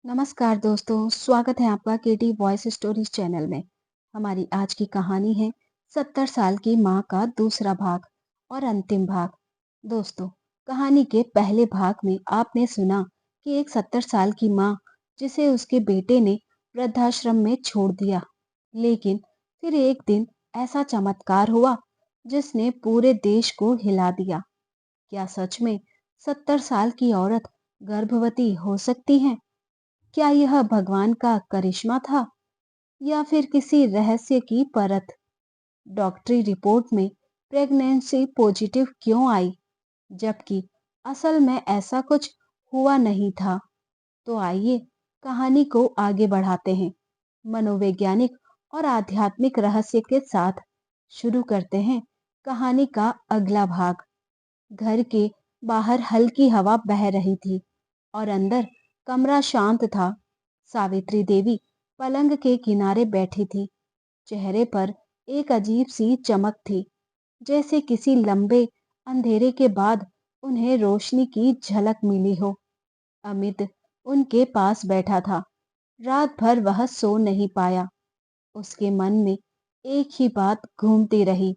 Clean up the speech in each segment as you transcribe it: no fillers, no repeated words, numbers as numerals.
नमस्कार दोस्तों, स्वागत है आपका केटी वॉइस स्टोरीज चैनल में। हमारी आज की कहानी है 70 साल की माँ का दूसरा भाग और अंतिम भाग। दोस्तों, कहानी के पहले भाग में आपने सुना कि एक 70 साल की माँ जिसे उसके बेटे ने वृद्धाश्रम में छोड़ दिया, लेकिन फिर एक दिन ऐसा चमत्कार हुआ जिसने पूरे देश को हिला दिया। क्या सच में 70 साल की औरत गर्भवती हो सकती है? क्या यह भगवान का करिश्मा था या फिर किसी रहस्य की परत? डॉक्टरी रिपोर्ट में प्रेगनेंसी पॉजिटिव क्यों आई, जबकि असल में ऐसा कुछ हुआ नहीं था? तो आइए कहानी को आगे बढ़ाते हैं। मनोवैज्ञानिक और आध्यात्मिक रहस्य के साथ शुरू करते हैं कहानी का अगला भाग। घर के बाहर हल्की हवा बह रही थी और अंदर कमरा शांत था। सावित्री देवी पलंग के किनारे बैठी थी। चेहरे पर एक अजीब सी चमक थी, जैसे किसी लंबे अंधेरे के बाद उन्हें रोशनी की झलक मिली हो। अमित उनके पास बैठा था। रात भर वह सो नहीं पाया। उसके मन में एक ही बात घूमती रही,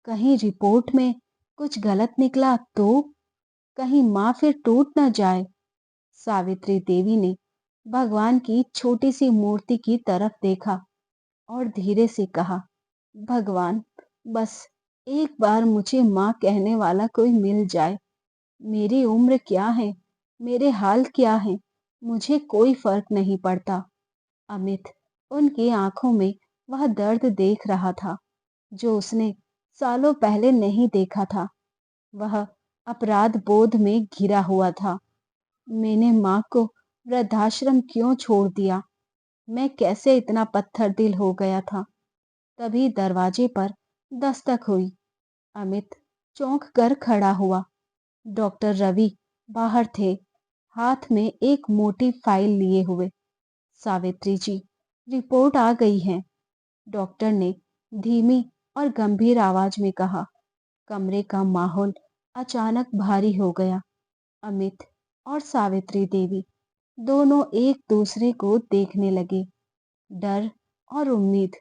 कहीं रिपोर्ट में कुछ गलत निकला तो? कहीं माँ फिर टूट न जाए। सावित्री देवी ने भगवान की छोटी सी मूर्ति की तरफ देखा और धीरे से कहा, भगवान, बस एक बार मुझे माँ कहने वाला कोई मिल जाए। मेरी उम्र क्या है, मेरे हाल क्या है, मुझे कोई फर्क नहीं पड़ता। अमित उनकी आंखों में वह दर्द देख रहा था जो उसने सालों पहले नहीं देखा था। वह अपराध बोध में घिरा हुआ था। मैंने माँ को वृद्धाश्रम क्यों छोड़ दिया? मैं कैसे इतना पत्थर दिल हो गया था? तभी दरवाजे पर दस्तक हुई। अमित चौंक कर खड़ा हुआ। डॉक्टर रवि बाहर थे, हाथ में एक मोटी फाइल लिए हुए। सावित्री जी, रिपोर्ट आ गई है, डॉक्टर ने धीमी और गंभीर आवाज में कहा। कमरे का माहौल अचानक भारी हो गया। अमित और सावित्री देवी दोनों एक दूसरे को देखने लगे। डर और उम्मीद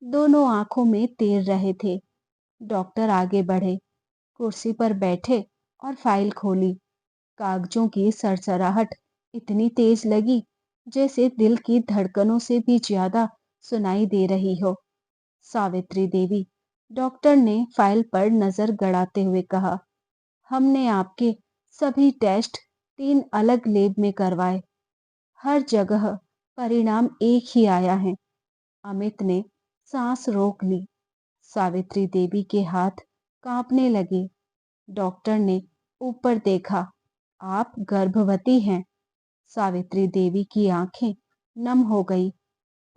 दोनों आंखों में तैर रहे थे। डॉक्टर आगे बढ़े, कुर्सी पर बैठे और फाइल खोली। कागजों की सरसराहट इतनी तेज लगी जैसे दिल की धड़कनों से भी ज्यादा सुनाई दे रही हो। सावित्री देवी, डॉक्टर ने फाइल पर नजर गड़ाते हुए कहा, हमने आपके सभी टेस्ट 3 अलग लैब में करवाए। हर जगह परिणाम एक ही आया है। अमित ने सांस रोक ली। सावित्री देवी के हाथ कांपने लगे। डॉक्टर ने ऊपर देखा। आप गर्भवती हैं। सावित्री देवी की आंखें नम हो गई।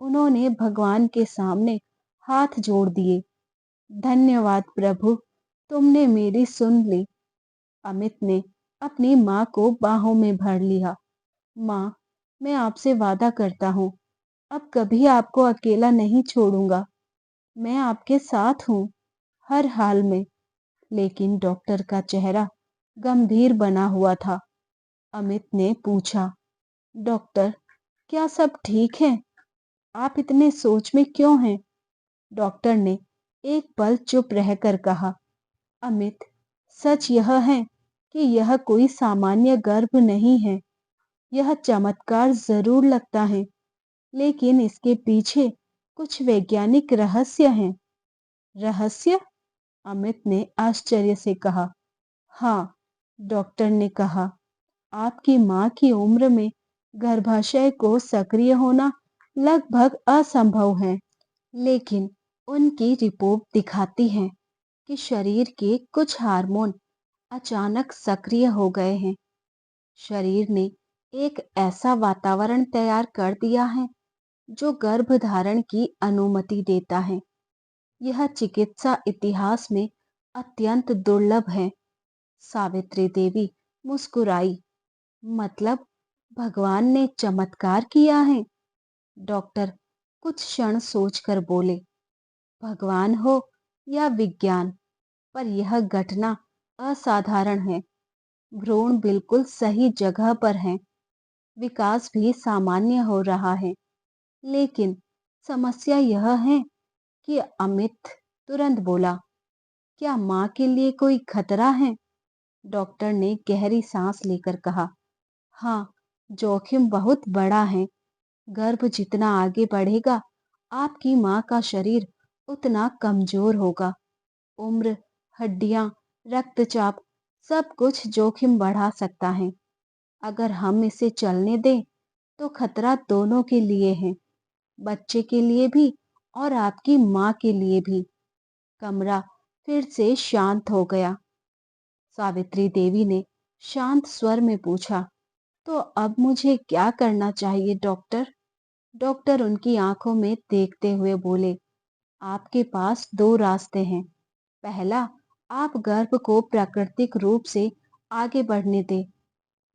उन्होंने भगवान के सामने हाथ जोड़ दिए। धन्यवाद प्रभु, तुमने मेरी सुन ली। अमित ने अपनी माँ को बाहों में भर लिया। माँ, मैं आपसे वादा करता हूँ, अब कभी आपको अकेला नहीं छोड़ूंगा। मैं आपके साथ हूँ, हर हाल में। लेकिन डॉक्टर का चेहरा गंभीर बना हुआ था। अमित ने पूछा, डॉक्टर, क्या सब ठीक है? आप इतने सोच में क्यों हैं? डॉक्टर ने एक पल चुप रहकर कहा, अमित, सच यह है कि यह कोई सामान्य गर्भ नहीं है। यह चमत्कार जरूर लगता है, लेकिन इसके पीछे कुछ वैज्ञानिक रहस्य हैं। रहस्य? अमित ने आश्चर्य से कहा। हाँ, डॉक्टर ने कहा, आपकी माँ की उम्र में गर्भाशय को सक्रिय होना लगभग असंभव है, लेकिन उनकी रिपोर्ट दिखाती है कि शरीर के कुछ हार्मोन अचानक सक्रिय हो गए हैं। शरीर ने एक ऐसा वातावरण तैयार कर दिया है जो गर्भधारण की अनुमति देता है। यह चिकित्सा इतिहास में अत्यंत दुर्लभ है। सावित्री देवी मुस्कुराई। मतलब भगवान ने चमत्कार किया है? डॉक्टर कुछ क्षण सोचकर बोले, भगवान हो या विज्ञान, पर यह घटना असाधारण है। भ्रूण बिल्कुल सही जगह पर है। विकास भी सामान्य हो रहा है। लेकिन समस्या यह है कि अमित तुरंत बोला, क्या माँ के लिए कोई खतरा है? डॉक्टर ने गहरी सांस लेकर कहा, हाँ, जोखिम बहुत बड़ा है। गर्भ जितना आगे बढ़ेगा, आपकी माँ का शरीर उतना कमजोर होगा। उम्र, हड्डियां, रक्तचाप, सब कुछ जोखिम बढ़ा सकता है। अगर हम इसे चलने दें, तो खतरा दोनों के लिए है, बच्चे के लिए भी और आपकी माँ के लिए भी। कमरा फिर से शांत हो गया। सावित्री देवी ने शांत स्वर में पूछा, तो अब मुझे क्या करना चाहिए डॉक्टर? डॉक्टर उनकी आंखों में देखते हुए बोले, आपके पास दो रास्ते हैं। पहला, आप गर्भ को प्राकृतिक रूप से आगे बढ़ने दें,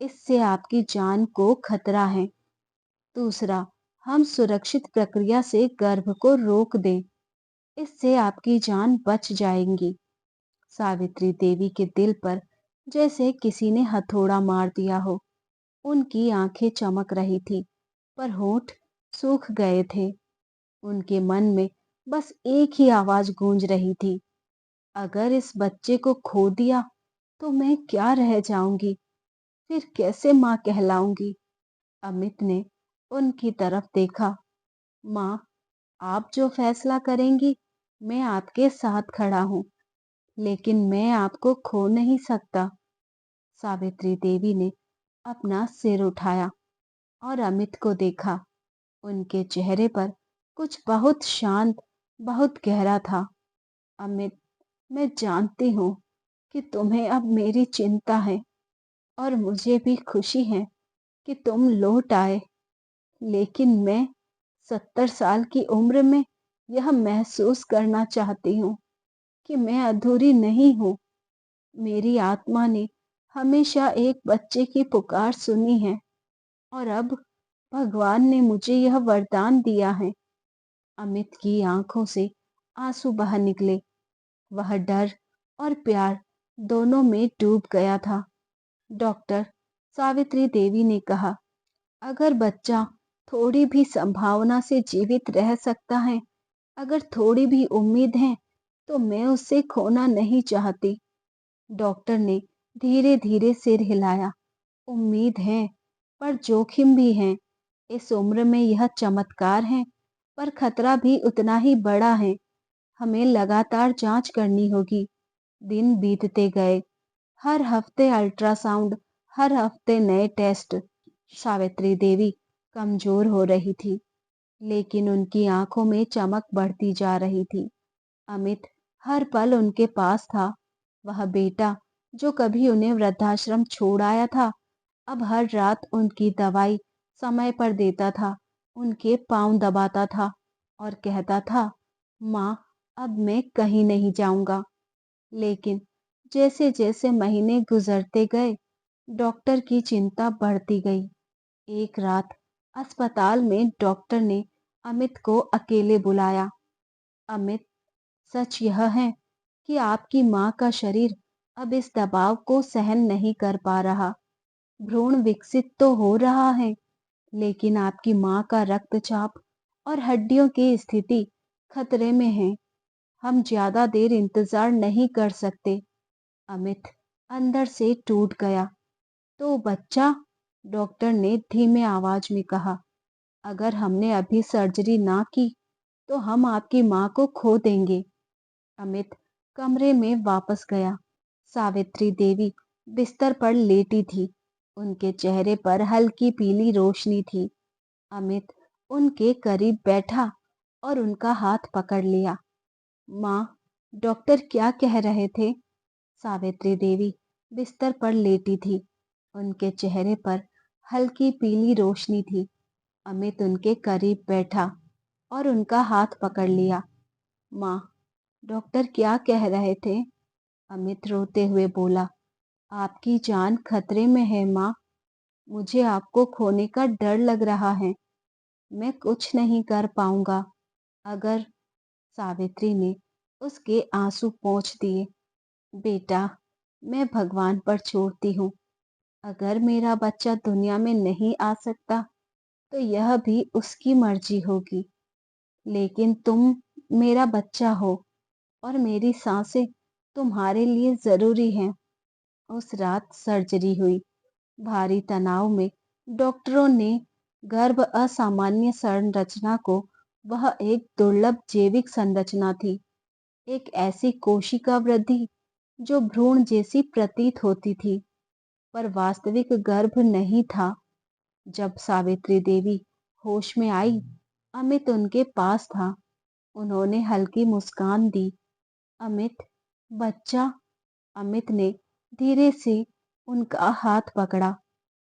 इससे आपकी जान को खतरा है। दूसरा, हम सुरक्षित प्रक्रिया से गर्भ को रोक दें, इससे आपकी जान बच जाएगी। सावित्री देवी के दिल पर जैसे किसी ने हथौड़ा मार दिया हो। उनकी आंखें चमक रही थी, पर होठ सूख गए थे। उनके मन में बस एक ही आवाज गूंज रही थी, अगर इस बच्चे को खो दिया तो मैं क्या रह जाऊंगी, फिर कैसे माँ कहलाऊंगी? अमित ने उनकी तरफ देखा। माँ, आप जो फैसला करेंगी, मैं आपके साथ खड़ा हूँ, लेकिन मैं आपको खो नहीं सकता। सावित्री देवी ने अपना सिर उठाया और अमित को देखा। उनके चेहरे पर कुछ बहुत शांत, बहुत गहरा था। अमित, मैं जानती हूँ कि तुम्हें अब मेरी चिंता है, और मुझे भी खुशी है कि तुम लौट आए। लेकिन मैं 70 साल की उम्र में यह महसूस करना चाहती हूँ कि मैं अधूरी नहीं हूँ। मेरी आत्मा ने हमेशा एक बच्चे की पुकार सुनी है, और अब भगवान ने मुझे यह वरदान दिया है। अमित की आंखों से आंसू बह निकले। वह डर और प्यार दोनों में डूब गया था। डॉक्टर, सावित्री देवी ने कहा, अगर बच्चा थोड़ी भी संभावना से जीवित रह सकता है, अगर थोड़ी भी उम्मीद है, तो मैं उसे खोना नहीं चाहती। डॉक्टर ने धीरे धीरे सिर हिलाया। उम्मीद है, पर जोखिम भी है। इस उम्र में यह चमत्कार है, पर खतरा भी उतना ही बड़ा है। हमें लगातार जांच करनी होगी। दिन बीतते गए। हर हफ्ते अल्ट्रासाउंड, हर हफ्ते नए टेस्ट। सावित्री देवी कमजोर हो रही थी, लेकिन उनकी आंखों में चमक बढ़ती जा रही थी। अमित हर पल उनके पास था। वह बेटा जो कभी उन्हें वृद्धाश्रम छोड़ आया था, अब हर रात उनकी दवाई समय पर देता था, उनके पांव दबाता था और कहता था, माँ, अब मैं कहीं नहीं जाऊंगा। लेकिन जैसे जैसे महीने गुजरते गए, डॉक्टर की चिंता बढ़ती गई। एक रात अस्पताल में डॉक्टर ने अमित को अकेले बुलाया। अमित, सच यह है कि आपकी माँ का शरीर अब इस दबाव को सहन नहीं कर पा रहा। भ्रूण विकसित तो हो रहा है, लेकिन आपकी माँ का रक्तचाप और हड्डियों की स्थिति खतरे में है। हम ज्यादा देर इंतजार नहीं कर सकते। अमित अंदर से टूट गया। तो बच्चा, डॉक्टर ने धीमे आवाज में कहा, अगर हमने अभी सर्जरी ना की, तो हम आपकी माँ को खो देंगे। अमित कमरे में वापस गया। सावित्री देवी बिस्तर पर लेटी थी। उनके चेहरे पर हल्की पीली रोशनी थी। अमित उनके करीब बैठा और उनका हाथ पकड़ लिया। माँ, डॉक्टर क्या कह रहे थे? सावित्री देवी बिस्तर पर लेटी थी। उनके चेहरे पर हल्की पीली रोशनी थी। अमित उनके करीब बैठा और उनका हाथ पकड़ लिया। माँ, डॉक्टर क्या कह रहे थे? अमित रोते हुए बोला, आपकी जान खतरे में है माँ। मुझे आपको खोने का डर लग रहा है। मैं कुछ नहीं कर पाऊंगा अगर। सावित्री ने उसके आंसू पोंछ दिए। बेटा, मैं भगवान पर छोड़ती हूँ। अगर मेरा बच्चा दुनिया में नहीं आ सकता तो यह भी उसकी मर्जी होगी, लेकिन तुम मेरा बच्चा हो और मेरी सांसें तुम्हारे लिए जरूरी हैं। उस रात सर्जरी हुई। भारी तनाव में डॉक्टरों ने गर्भ असामान्य संरचना को, वह एक दुर्लभ जैविक संरचना थी, एक ऐसी कोशिका वृद्धि जो भ्रूण जैसी प्रतीत होती थी पर वास्तविक गर्भ नहीं था। जब सावित्री देवी होश में आई, अमित उनके पास था। उन्होंने हल्की मुस्कान दी। अमित, बच्चा। अमित ने धीरे से उनका हाथ पकड़ा।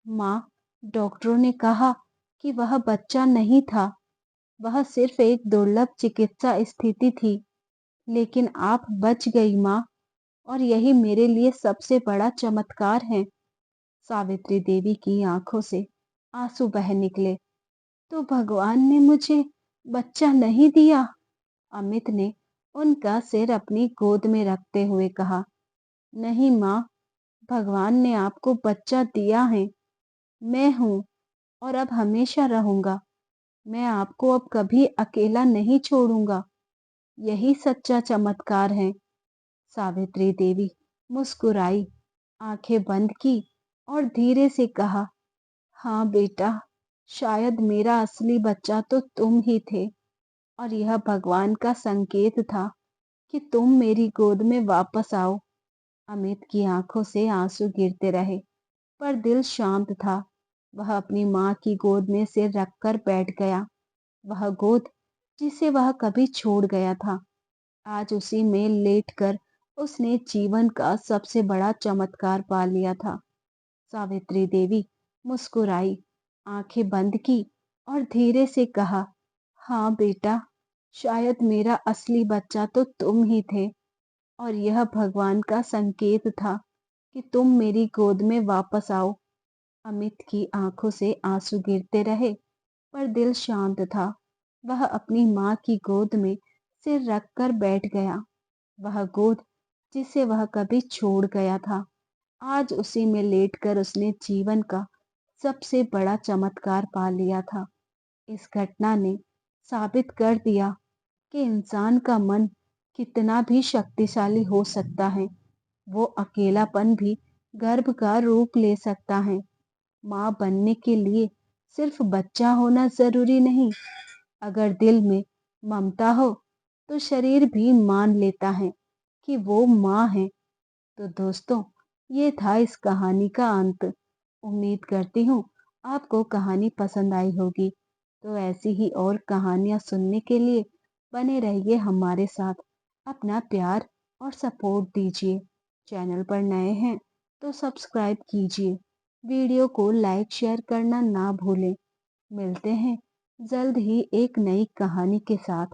माँ, डॉक्टरों ने कहा कि वह बच्चा नहीं था, वह सिर्फ एक दुर्लभ चिकित्सा स्थिति थी। लेकिन आप बच गई माँ, और यही मेरे लिए सबसे बड़ा चमत्कार है। सावित्री देवी की आंखों से आंसू बह निकले। तो भगवान ने मुझे बच्चा नहीं दिया? अमित ने उनका सिर अपनी गोद में रखते हुए कहा। नहीं माँ, भगवान ने आपको बच्चा दिया है। मैं हूँ और अब हमेशा रहूंगा। मैं आपको अब कभी अकेला नहीं छोड़ूंगा। यही सच्चा चमत्कार है। सावित्री देवी मुस्कुराई, आंखें बंद की और धीरे से कहा, हाँ बेटा, शायद मेरा असली बच्चा तो तुम ही थे, और यह भगवान का संकेत था कि तुम मेरी गोद में वापस आओ। अमित की आंखों से आंसू गिरते रहे, पर दिल शांत था। वह अपनी माँ की गोद में सिर रखकर बैठ गया। वह गोद जिसे वह कभी छोड़ गया था, आज उसी में लेटकर उसने जीवन का सबसे बड़ा चमत्कार पा लिया था। सावित्री देवी मुस्कुराई, आंखें बंद की और धीरे से कहा, हाँ बेटा, शायद मेरा असली बच्चा तो तुम ही थे, और यह भगवान का संकेत था कि तुम मेरी गोद में वापस आओ। अमित की आंखों से आंसू गिरते रहे, पर दिल शांत था। वह अपनी माँ की गोद में सिर रखकर बैठ गया। वह गोद जिसे वह कभी छोड़ गया था, आज उसी में लेटकर उसने जीवन का सबसे बड़ा चमत्कार पा लिया था। इस घटना ने साबित कर दिया कि इंसान का मन कितना भी शक्तिशाली हो सकता है, वो अकेलापन भी गर्भ का रूप ले सकता है। माँ बनने के लिए सिर्फ बच्चा होना जरूरी नहीं, अगर दिल में ममता हो तो शरीर भी मान लेता है कि वो माँ है। तो दोस्तों, ये था इस कहानी का अंत। उम्मीद करती हूँ आपको कहानी पसंद आई होगी। तो ऐसी ही और कहानियाँ सुनने के लिए बने रहिए हमारे साथ। अपना प्यार और सपोर्ट दीजिए। चैनल पर नए हैं तो सब्सक्राइब कीजिए। वीडियो को लाइक शेयर करना ना भूलें। मिलते हैं जल्द ही एक नई कहानी के साथ।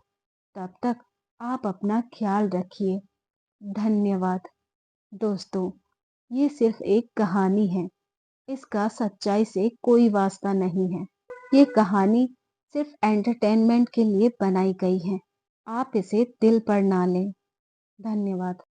तब तक आप अपना ख्याल रखिए। धन्यवाद। दोस्तों, ये सिर्फ एक कहानी है, इसका सच्चाई से कोई वास्ता नहीं है। ये कहानी सिर्फ एंटरटेनमेंट के लिए बनाई गई है। आप इसे दिल पर ना लें। धन्यवाद।